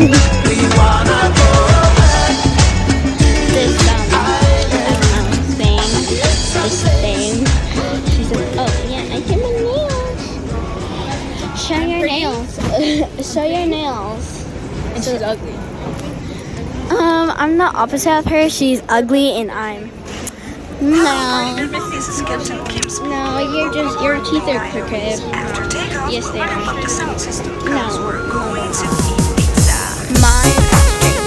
We wanna go back. This I don't know, thing. This thing. She says, oh yeah, I did my nails. Show your nails. Show your nails. And she's ugly. I'm the opposite of her. She's ugly and I'm no. This is Captain Kim's No, your teeth are crooked. after takeoff. Yes, they Ramp are. up the sound system. No, Cause we're no, going no. to eat pizza. Mine are straight.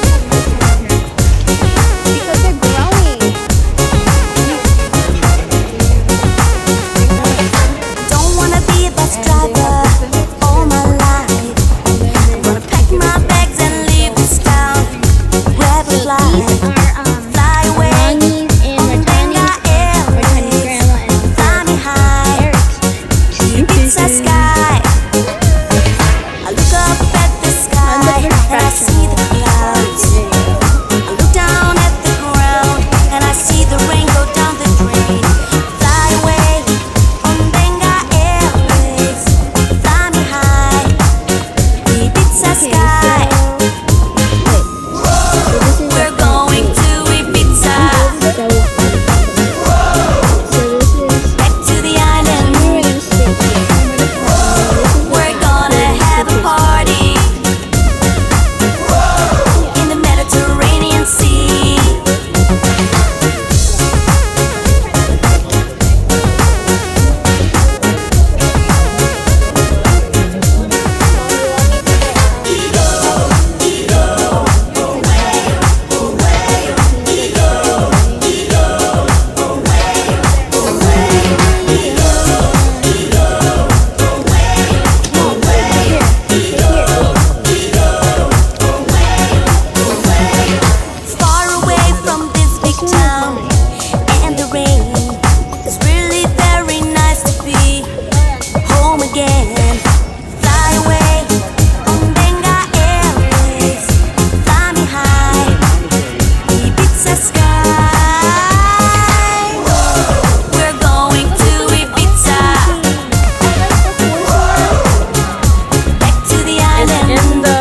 Because they're growing. Don't wanna be a bus driver all my life. Wanna pack my bags and leave this town. Grab a So flight, these are fly away. Lonnie's and Benga Britannia's grandma and Fly me high, Eric's. pizza sky. I look up at the sky and I see the clouds. I look down at the ground and I see the rain go down the drain. Fly away on Benga Airways. Fly me high, the pizza sky. We're going to Ibiza, back to the island. We're gonna have a party in the Mediterranean Sea. Far away from this big town and the rain. It's really very nice to be home again. Fly away on Benga Airways. Fly me high, Ibiza sky. We're going to Ibiza, back to the island. In the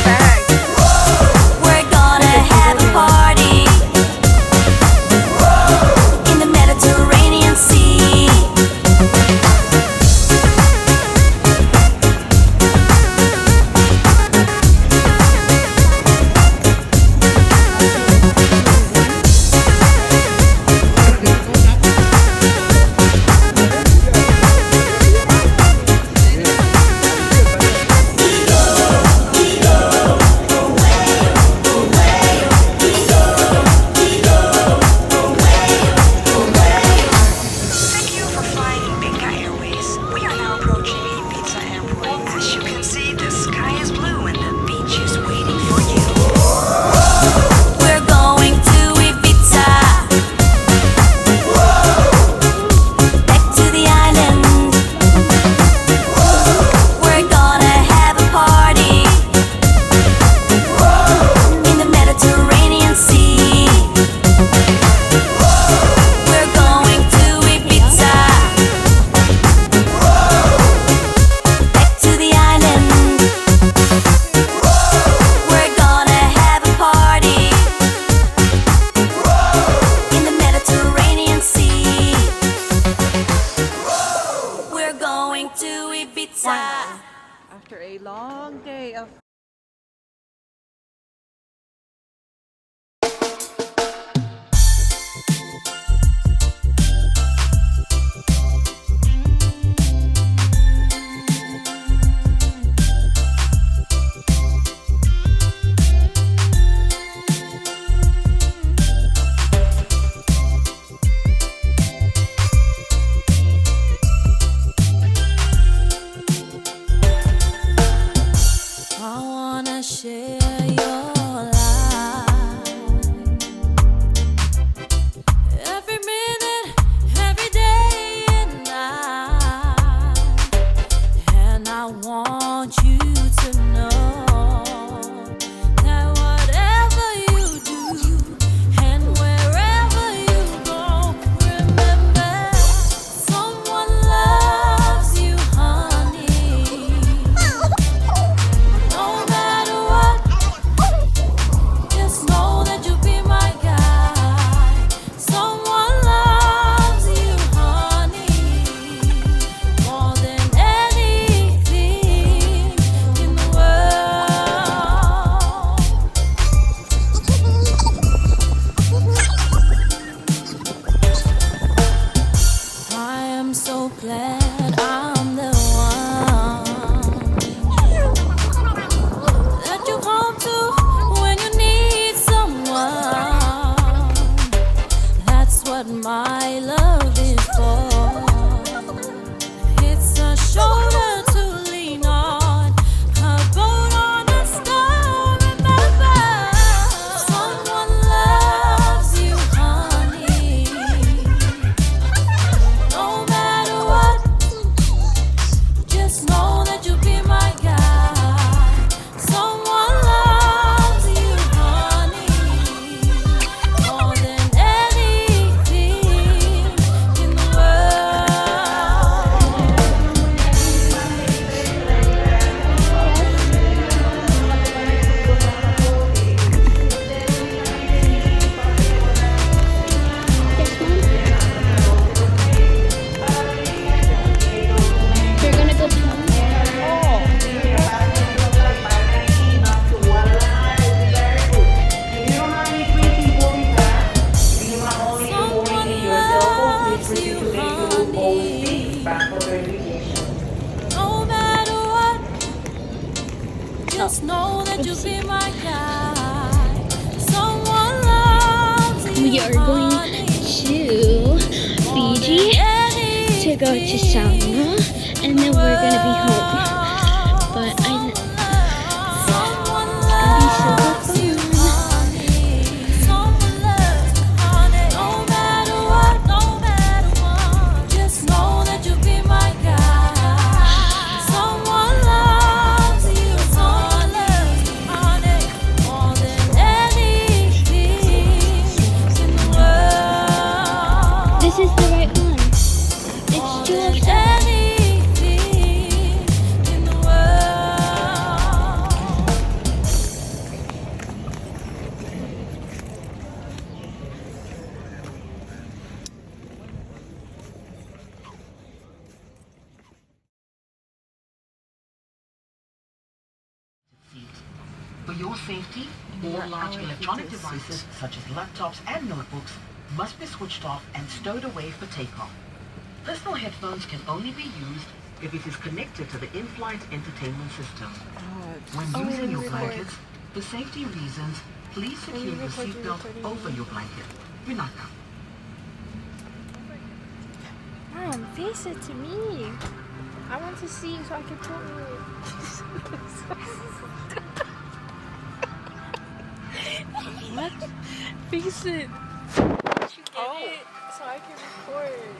bag. We're gonna have a party in the Mediterranean Sea. Thank you for flying Benga Airways. We are now approaching Ibiza Airport. As you can see, the sky is blue and the beach is waiting for you. We're going to Ibiza, back to the island. We're gonna have a party in the Mediterranean Sea. We're going to Ibiza, back to the island. We're gonna have a party in the Mediterranean Sea. We're going to Ibiza. After a long day of I wanna share your life. Every minute, every day and night. And I want you to know that whatever you do and wherever you go, remember someone loves you, honey. No matter what Just know that you'll be my guide. Someone loves you. We are going to Fiji to go to Samoa, and then we're gonna be home. But it's gonna be super fun. Someone loves you, honey. No matter what, no matter what. Just know that you'll be my guide. Someone loves you, someone loves you, honey. More than anything in the world. This is the right one. It's 2 of 7. Anything in the world. For your safety, all large electronic devices such as laptops and notebooks must be switched off and stowed away for takeoff. Personal headphones can only be used if it is connected to the in-flight entertainment system. When using your blankets, for safety reasons, please secure your seatbelt over your blanket. Vinaka. Mom, face it to me. I want to see so I can put it. What? Face it. You get it so I can record.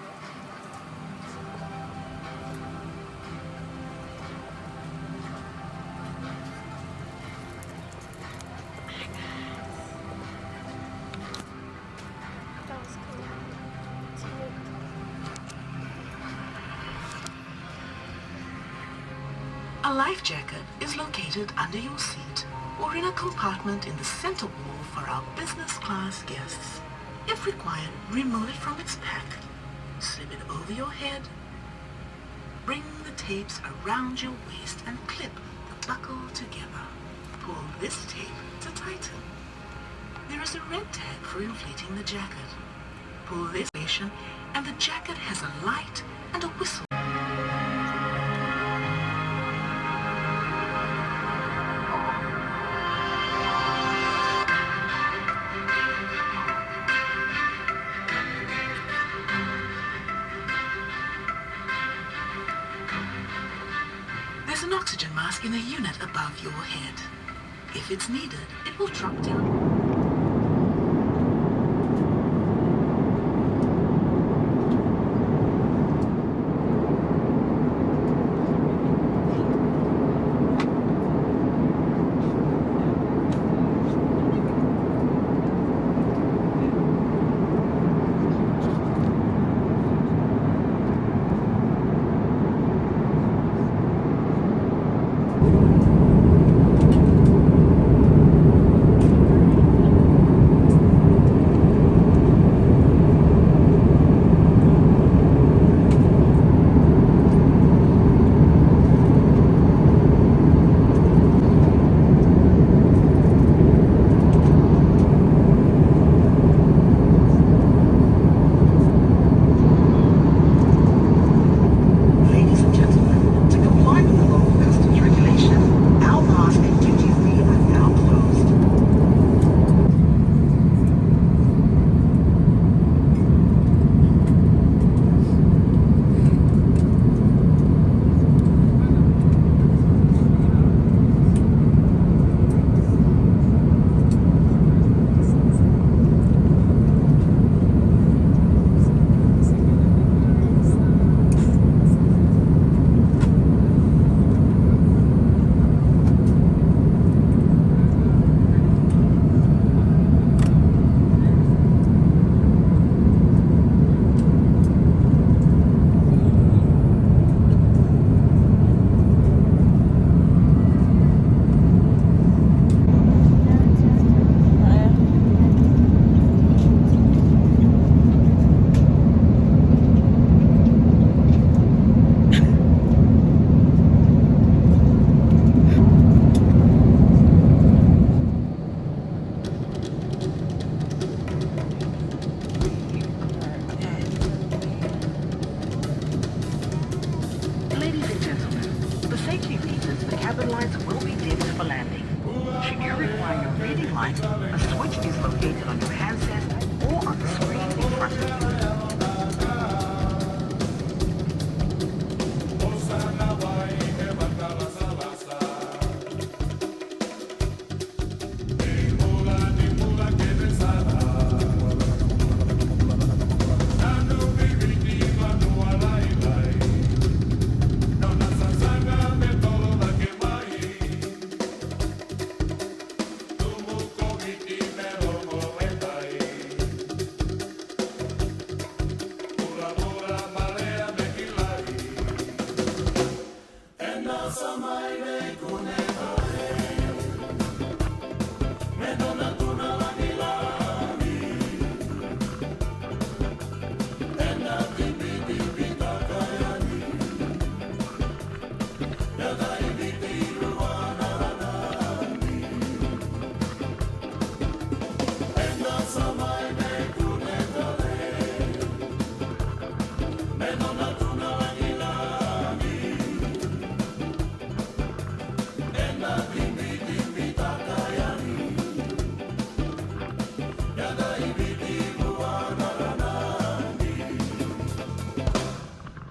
That was cool. A life jacket is located under your seat or in a compartment in the center wall for our business class guests. If required, remove it from its pack. Slip it over your head. Bring the tapes around your waist and clip the buckle together. Pull this tape to tighten. There is a red tag for inflating the jacket. Pull this station and the jacket has a light and a whistle. There's an oxygen mask in a unit above your head. If it's needed, it will drop down. line. A switch is located on your handset or on the screen in front of you.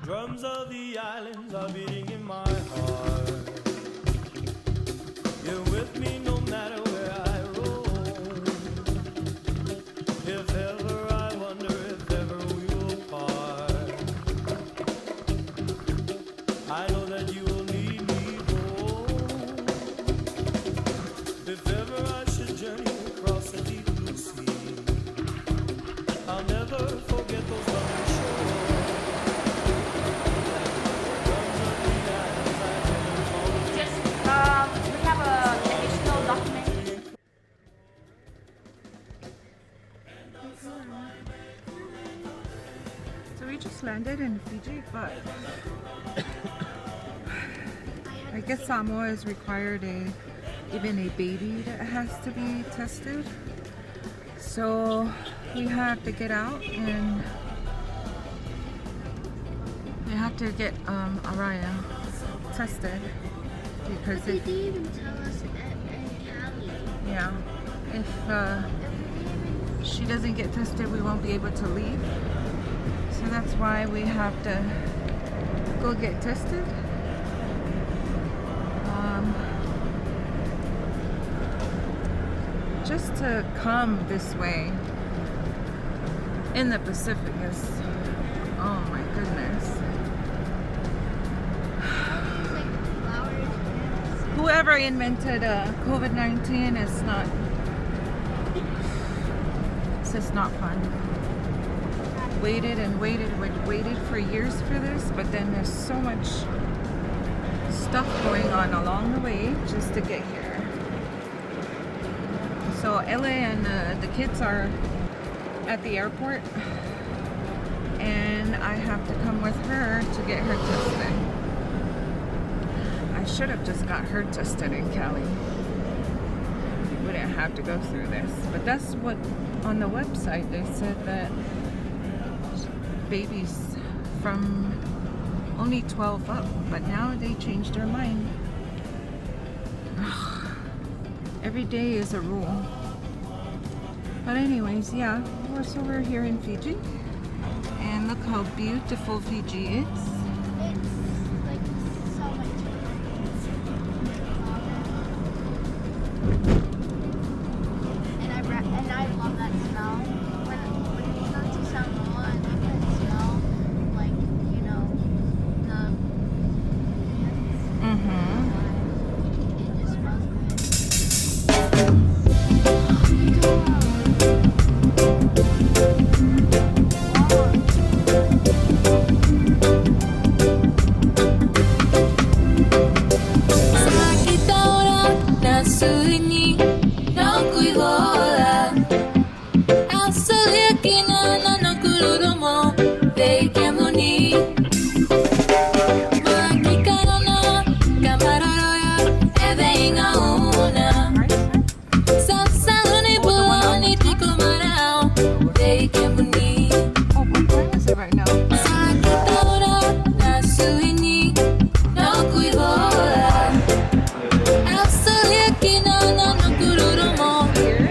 Drums of the islands are beating in my heart. You're with me no matter where I roam. If ever I wonder if ever we will part, I know that you will lead me home. If ever I should journey across the deep blue sea, I'll never forget those lovely shores. We have a additional document. So we just landed in Fiji, but I guess Samoa is required even a baby that has to be tested. So we have to get out and we have to get Araya tested because They didn't even tell us at Cali. yeah, if she doesn't get tested, we won't be able to leave. So that's why we have to go get tested. Just to come this way in the Pacific is, oh my goodness. Whoever invented COVID-19 is not, it's just not fun. Waited and waited for years for this, but then there's so much stuff going on along the way just to get here. So Ella and the kids are at the airport and I have to come with her to get her tested. I should have just got her tested in Cali. We wouldn't have to go through this. But that's what on the website they said, that babies from only 12 up, but now they changed their mind. Every day is a rule. But anyways, yeah, we're here in Fiji. And look how beautiful Fiji is. It's like so much. And I love that smell. When you go to Samoa, I love that smell. Like, you know, it just smells good. Here.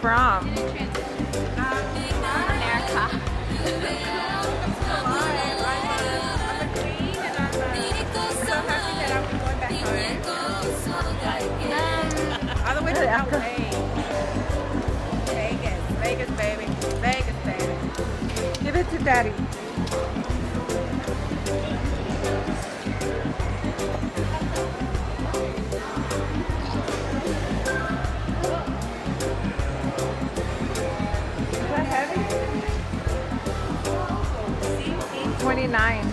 from? America. All the way to LA. Vegas. Vegas, baby. Vegas, baby. Give it to Daddy. Is that heavy? 29.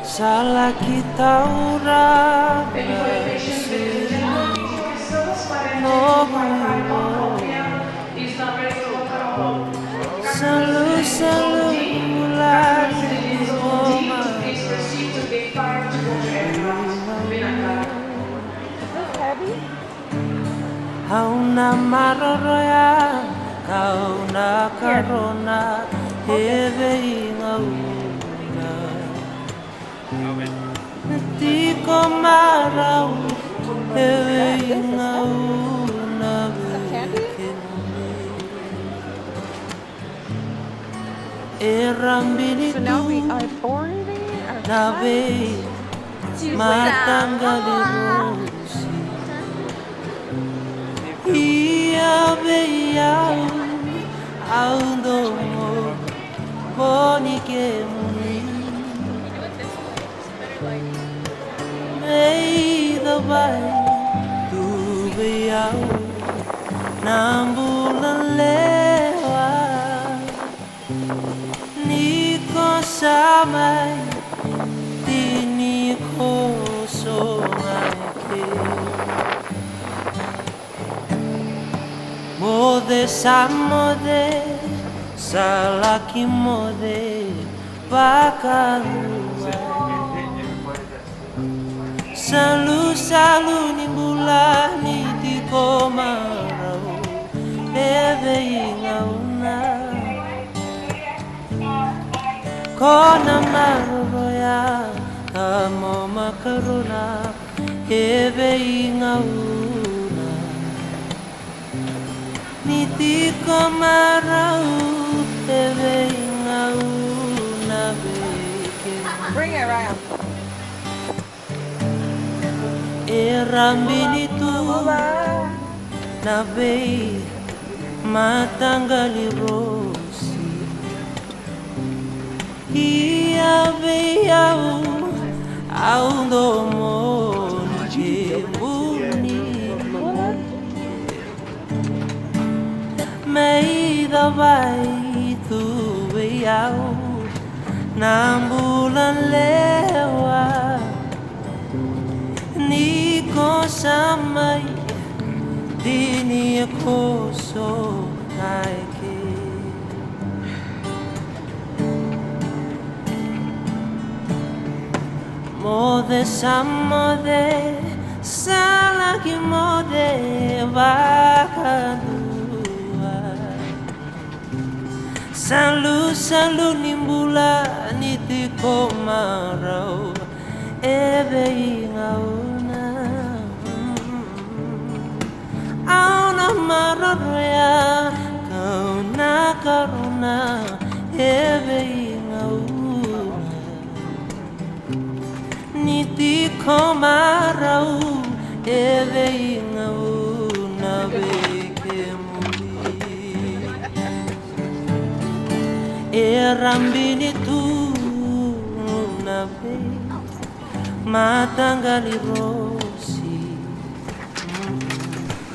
Salah kita orang selalu lagi Kau na maroroya, kau na karona, hebe ingauna. Di ko marau, hebe ingauna. So now we are boarding our Nabe, matanggaliro. Ia beiau au domo boni ke muni Mei the vai tu beiau nambulan lewa ni ko samai tini ko so ke Mode samode salaki mode bakalua Salu nimbulani di komarau Ebe ingauna Kona maroya Kamo makarona Ebe ingauna Niti ko marau Ebe ingauna beke Bring it, Ryan. Erambini tu Nabe matanggali rosi Ia beiau Au domo Jebuni Mei da vai tu beiau Nambulan lewa Ni ko samai Dini ko so naike Mode samode Salaki mode Vakadua Salu nimbula Niti ko marau Ebe ingauna Auna maroroya Kau na karuna Ebe ingauna Niti ko marau Ebe ingauna Beke muli Erambini tu Nabe matanggali rosi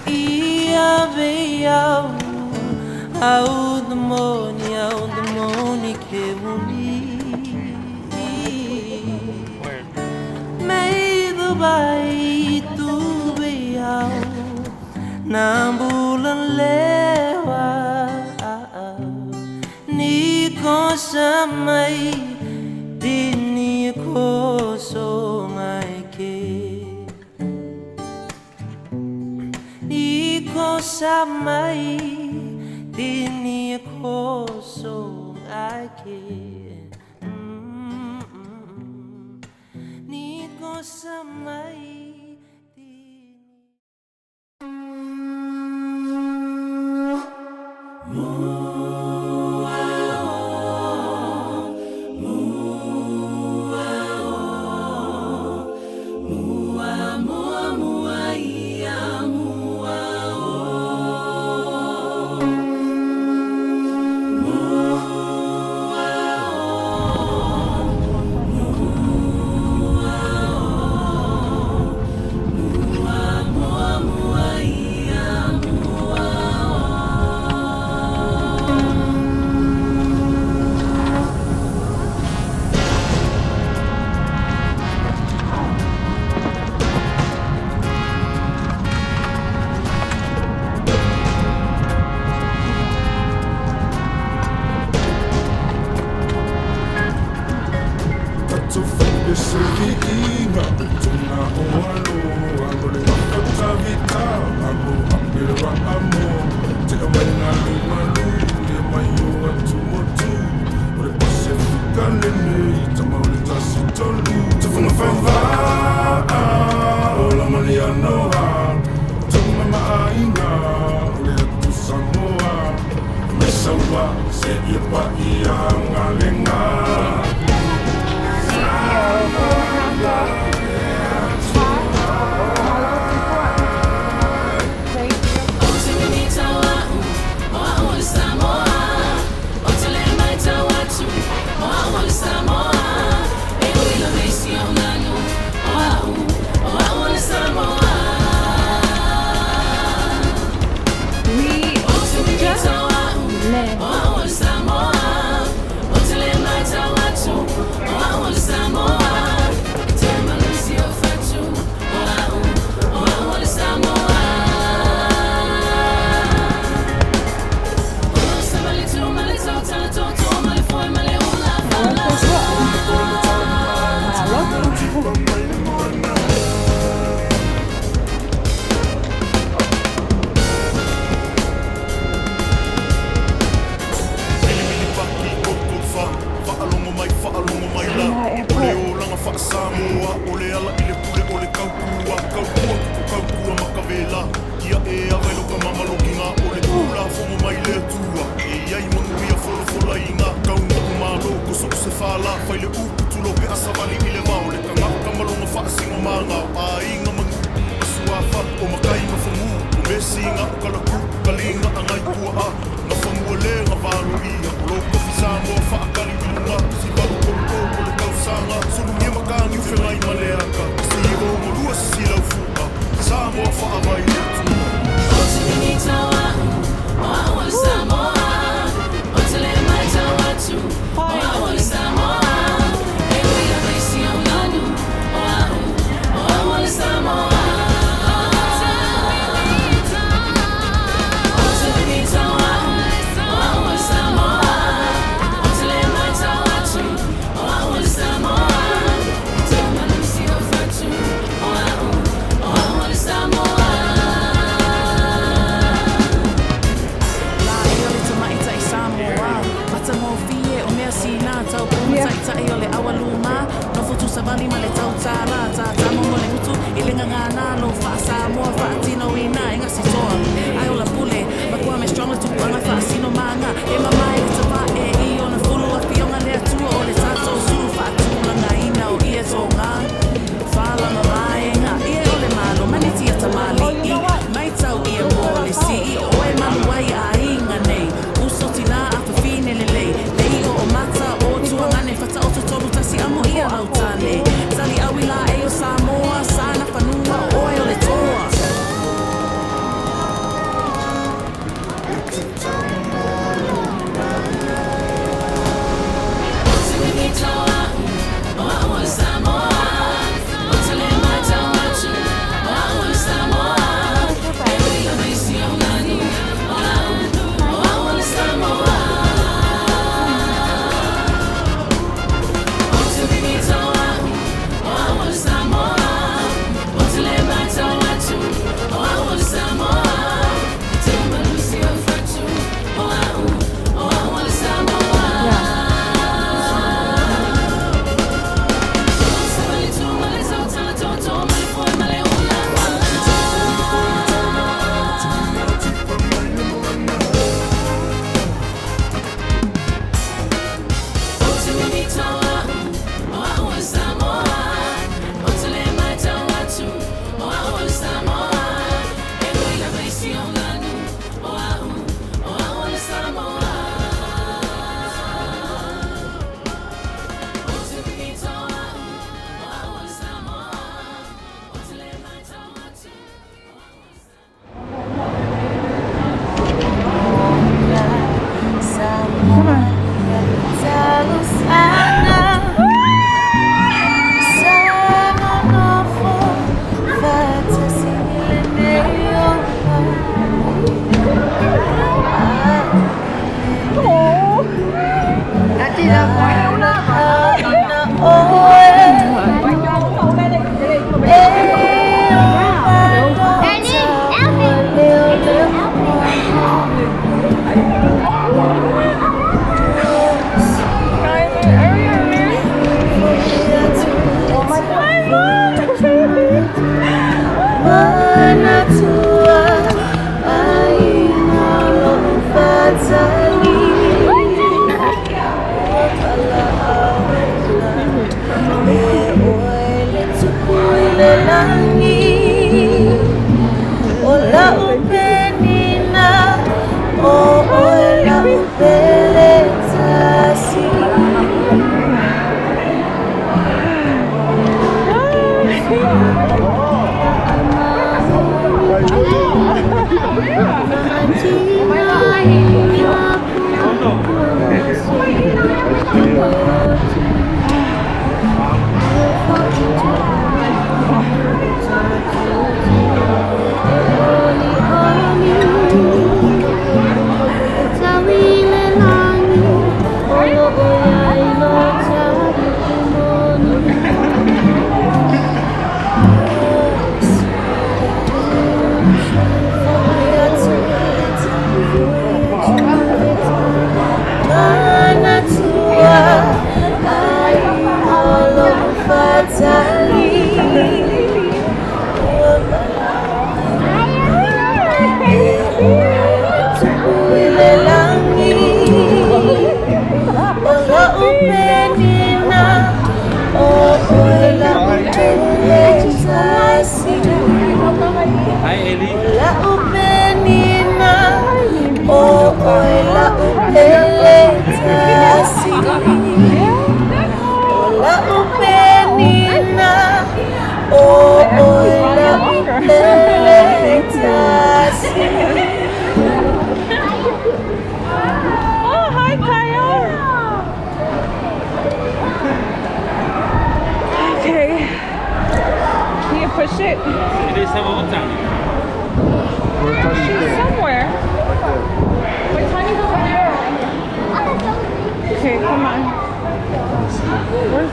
Ia beiau Au demoni ke muli Mei the bai tu beiau Nambulan lewa Ni ko samai Dini ko so ngaike Ni ko samai Dini ko so I can. Need ko sa may dinig.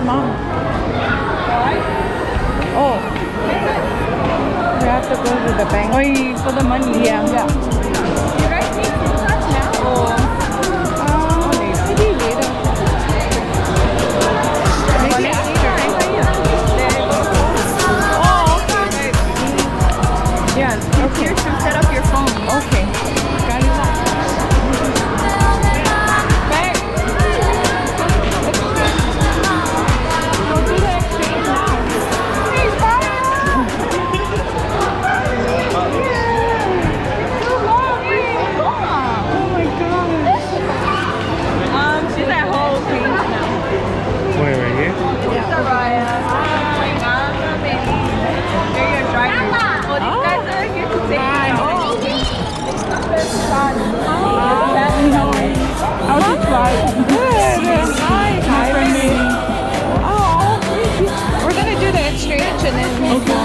Mom. Oh. We have to go to the bank. Oh, for the money. Yeah. You guys need to touch now? Maybe later. Maybe after. Oh, okay. Yeah, okay. Here to set up your phone. Okay. Got it. Back. We'll do the exchange now. Hey, oh my God. She's at home. Where are you? Soraya. Hi, Mama, baby. They're your drivers. Well, these guys are here to take you home. How's it like? Good. Nice. Hi, baby. Oh, we're gonna do the exchange and then we'll go.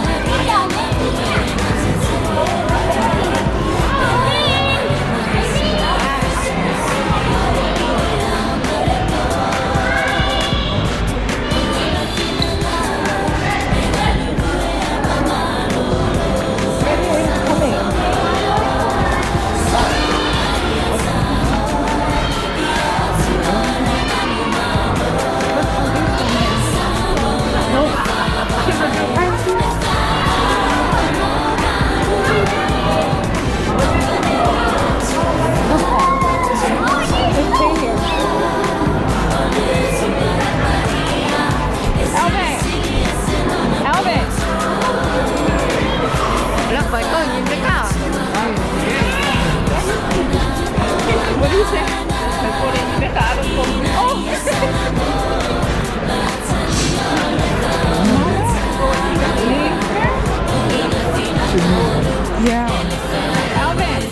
What do you say? Yeah. Alvin,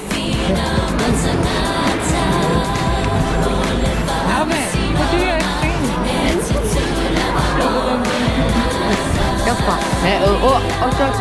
what do you think? 예뻐. 네, 어쩌죠?